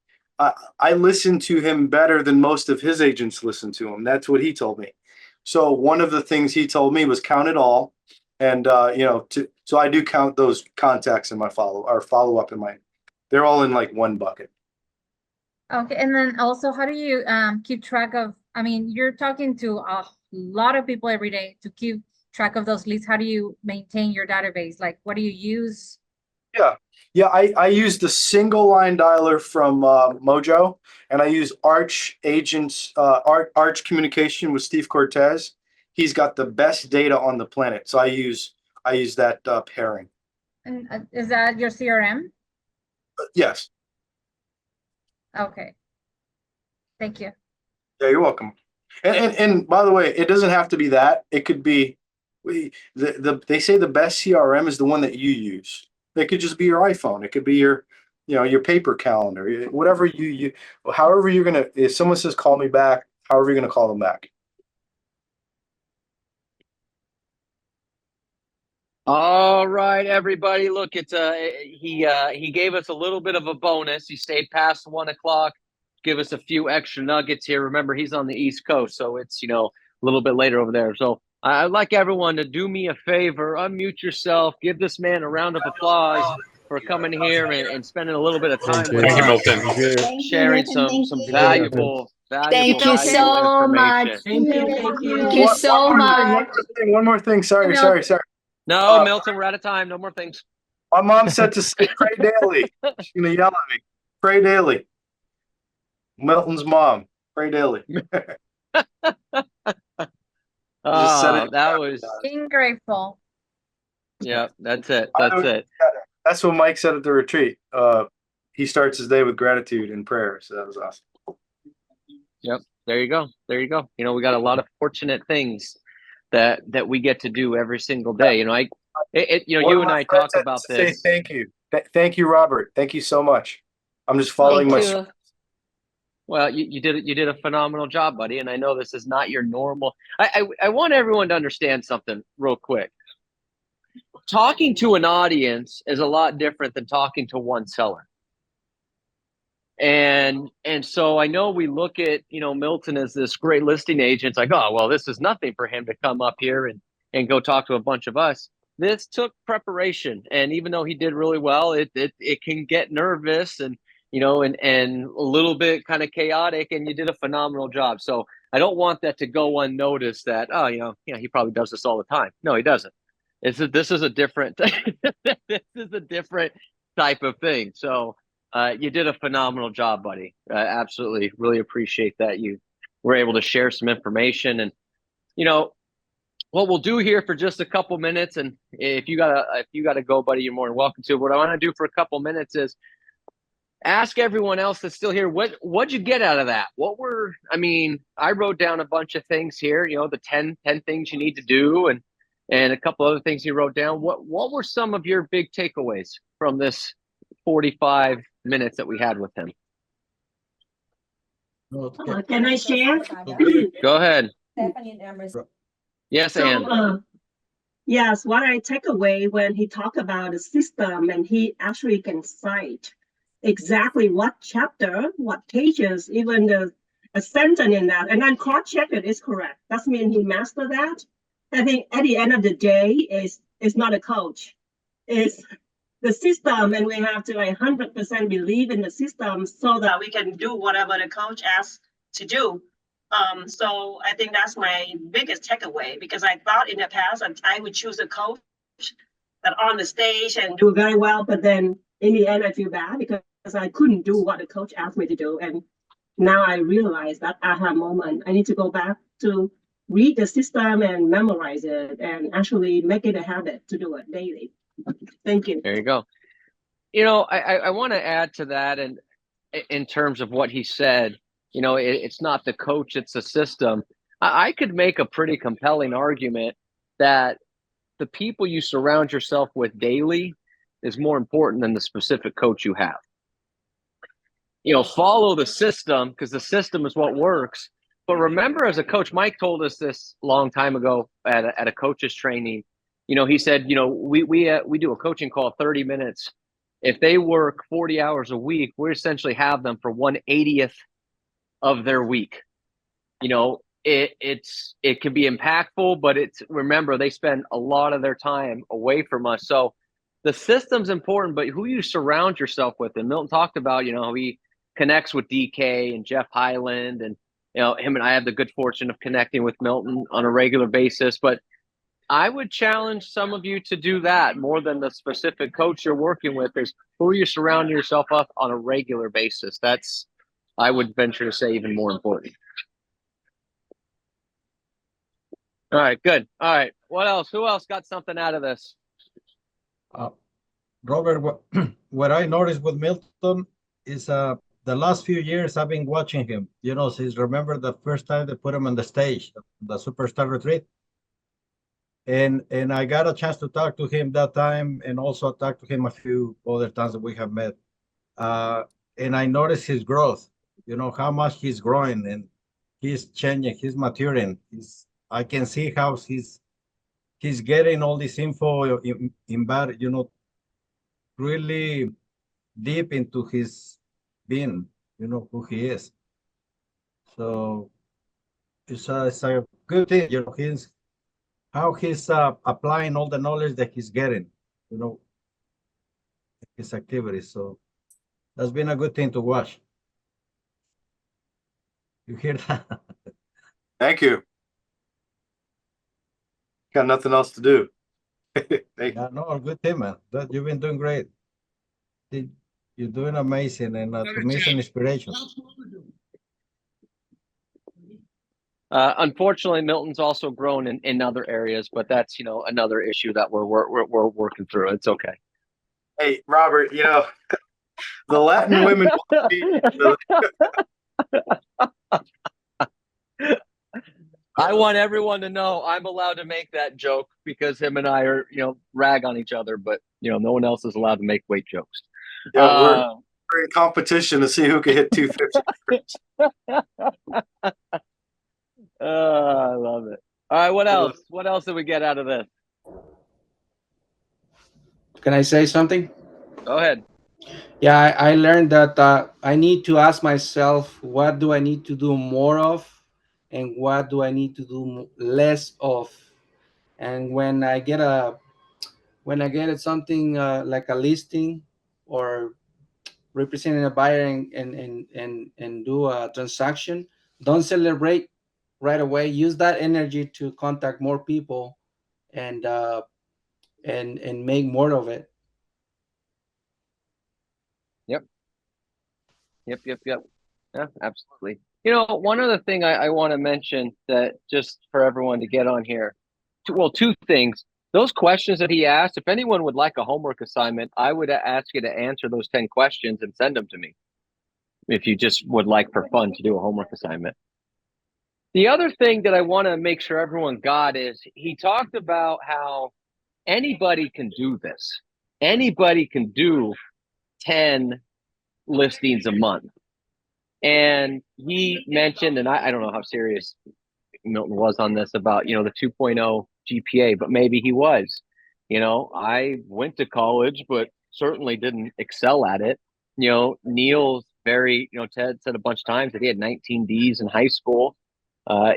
I listen to him better than most of his agents listen to him. That's what he told me. So one of the things he told me was count it all. And so I do count those contacts in my follow up in my, they're all in like one bucket. Okay, and then also, how do you keep track of, you're talking to a lot of people every day to keep track of those leads. How do you maintain your database? Like, what do you use? Yeah, I use the single line dialer from Mojo, and I use Arch Agents, Arch Communication with Steve Cortez. He's got the best data on the planet, so I use that pairing. And is that your CRM? Yes. Okay. Thank you. Yeah, you're welcome. And by the way, it doesn't have to be that. It could be they say the best CRM is the one that you use. It could just be your iPhone. It could be your your paper calendar, whatever however you're gonna. If someone says call me back, however you're gonna call them back. All right, everybody. Look, it's he gave us a little bit of a bonus. He stayed past 1 o'clock, give us a few extra nuggets here. Remember, he's on the East Coast, so it's a little bit later over there. So I'd like everyone to do me a favor, unmute yourself, give this man a round of applause for coming here and spending a little bit of time with Thank you, us, Milton. sharing some valuable Thank you so much. information. Thank you. Thank you so much. One more thing. Sorry. No, Milton, we're out of time. No more things. My mom said to say pray daily. She's gonna yell at me. Pray daily. Milton's mom. Pray daily. Oh, that was Being grateful. yeah. That's it. That's it. That's what Mike said at the retreat. He starts his day with gratitude and prayer. So that was awesome. Yep. There you go. There you go. We got a lot of fortunate things that we get to do every single day. You and I talk about Say this. thank you. Thank you, Robert. Thank you so much. I'm just following my. Well, you did a phenomenal job, buddy. And I know this is not your normal. I want everyone to understand something real quick. Talking to an audience is a lot different than talking to one seller. And so I know we look at, Milton as this great listing agent. It's like, oh, well, this is nothing for him to come up here and go talk to a bunch of us. This took preparation. And even though he did really well, it can get nervous and a little bit kind of chaotic, and you did a phenomenal job. So I don't want that to go unnoticed that, he probably does this all the time. No, he doesn't. This is a different, this is a different type of thing. So you did a phenomenal job, buddy. Absolutely. Really appreciate that you were able to share some information. And, what we'll do here for just a couple minutes, and if you gotta go, buddy, you're more than welcome to. What I want to do for a couple minutes is ask everyone else that's still here, what'd you get out of that? I wrote down a bunch of things here, the 10 things you need to do and a couple other things you wrote down. What were some of your big takeaways from this 45 minutes that we had with him? Can I share? Go ahead. Yes, Anne. Yes, what I take away when he talked about the system, and he actually can cite exactly what chapter, what pages, even a sentence in that, and then cross-check it is correct. That means he mastered that. I think at the end of the day, is not a coach. It's the system, and we have to 100% believe in the system so that we can do whatever the coach asks to do. So I think that's my biggest takeaway, because I thought in the past I would choose a coach that on the stage and do very well, but then in the end I feel bad because I couldn't do what the coach asked me to do. And now I realize that aha moment, I need to go back to read the system and memorize it and actually make it a habit to do it daily. Thank you. There you go. I want to add to that, and in terms of what he said, it's not the coach, it's the system. I could make a pretty compelling argument that the people you surround yourself with daily is more important than the specific coach you have. Follow the system, because the system is what works. But remember, as a coach, Mike told us this a long time ago at a coach's training. He said, we do a coaching call 30 minutes. If they work 40 hours a week, we essentially have them for 1/80th of their week. It can be impactful, but remember, they spend a lot of their time away from us. So the system's important, but who you surround yourself with. And Milton talked about, he connects with DK and Jeff Highland, and him and I have the good fortune of connecting with Milton on a regular basis. But I would challenge some of you to do that more than the specific coach you're working with. Is who you surround yourself up on a regular basis. That's, I would venture to say, even more important. All right, good. All right, what else? Who else got something out of this? Robert, what I noticed with Milton is the last few years I've been watching him. Since remember the first time they put him on the stage, the Superstar Retreat. And I got a chance to talk to him that time, and also talk to him a few other times that we have met. and I notice his growth. You know how much he's growing, and he's changing, he's maturing. I can see how he's getting all this info embedded, really deep into his being, who he is. So it's a good thing, he's applying all the knowledge that he's getting, his activities. So that's been a good thing to watch. You hear that? Thank you. Got nothing else to do. Thank you. Yeah, no, good thing, man. You've been doing great. You're doing amazing, and to me, it's an inspiration. Unfortunately, Milton's also grown in other areas, but that's another issue that we're working through. It's okay. Hey, Robert, the Latin women. I want everyone to know I'm allowed to make that joke because him and I are, rag on each other, but no one else is allowed to make weight jokes. Yeah, we're in competition to see who can hit 250. I love it. All right, what else? What else did we get out of this? Can I say something? Go ahead. Yeah, I learned that I need to ask myself, what do I need to do more of, and what do I need to do less of? And when I get something like a listing or representing a buyer and do a transaction, don't celebrate right away. Use that energy to contact more people and make more of it. Yep. Yeah, absolutely. One other thing I want to mention that just for everyone to get on here. Two things. Those questions that he asked, if anyone would like a homework assignment, I would ask you to answer those 10 questions and send them to me. If you just would like for fun to do a homework assignment. The other thing that I want to make sure everyone got is he talked about how anybody can do this. Anybody can do 10 listings a month. And he mentioned, and I don't know how serious Milton was on this about, the 2.0 GPA, but maybe he was. I went to college, but certainly didn't excel at it. Neil's Ted said a bunch of times that he had 19 Ds in high school.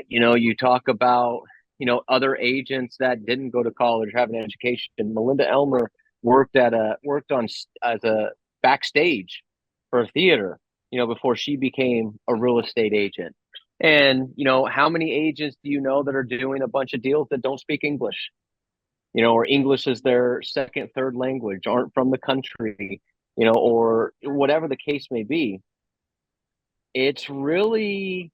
You talk about, other agents that didn't go to college or have an education. Melinda Elmer worked as a backstage for a theater, before she became a real estate agent. And, how many agents do you know that are doing a bunch of deals that don't speak English? Or English is their second, third language, aren't from the country, or whatever the case may be. It's really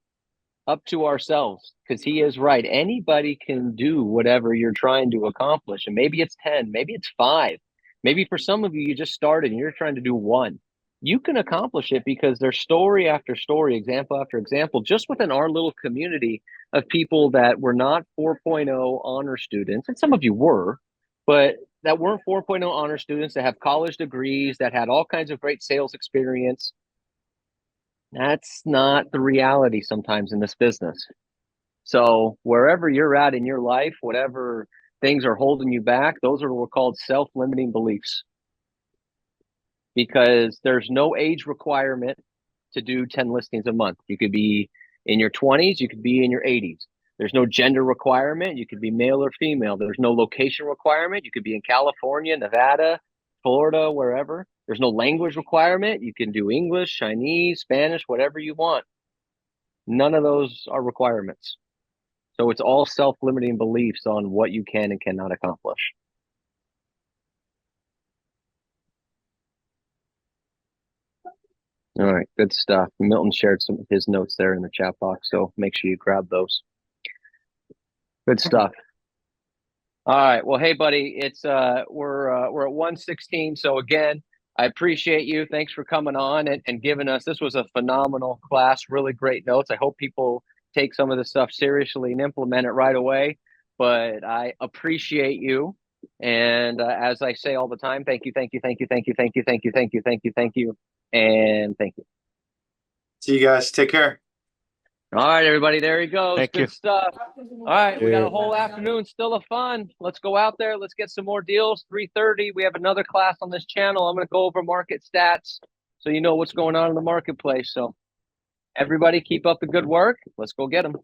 up to ourselves, because he is right. Anybody can do whatever you're trying to accomplish. And maybe it's 10, maybe it's 5. Maybe for some of you, you just started and you're trying to do 1. You can accomplish it because there's story after story, example after example, just within our little community of people that were not 4.0 honor students. And some of you were, but that weren't 4.0 honor students, that have college degrees, that had all kinds of great sales experience. That's not the reality sometimes in this business. So wherever you're at in your life, whatever things are holding you back, those are what are called self-limiting beliefs. Because there's no age requirement to do 10 listings a month. You could be in your 20s, you could be in your 80s. There's no gender requirement. You could be male or female. There's no location requirement. You could be in California, Nevada, Florida, wherever. There's no language requirement. You can do English, Chinese, Spanish, whatever you want. None of those are requirements. So it's all self-limiting beliefs on what you can and cannot accomplish. All right, good stuff. Milton shared some of his notes there in the chat box, so make sure you grab those. Good stuff. All right. Well, hey, buddy, it's we're at 1:16. So again, I appreciate you. Thanks for coming on and giving us. This was a phenomenal class. Really great notes. I hope people take some of this stuff seriously and implement it right away. But I appreciate you. And as I say all the time, thank you, thank you, thank you, thank you, thank you, thank you, thank you, thank you, thank you, and thank you. See you guys. Take care. All right, everybody, there he goes. Thank Good you. stuff. All right, we got Yeah. a whole afternoon still of fun. Let's go out there. Let's get some more deals. 3:30, we have another class on this channel. I'm going to go over market stats so you know what's going on in the marketplace. So everybody keep up the good work. Let's go get them.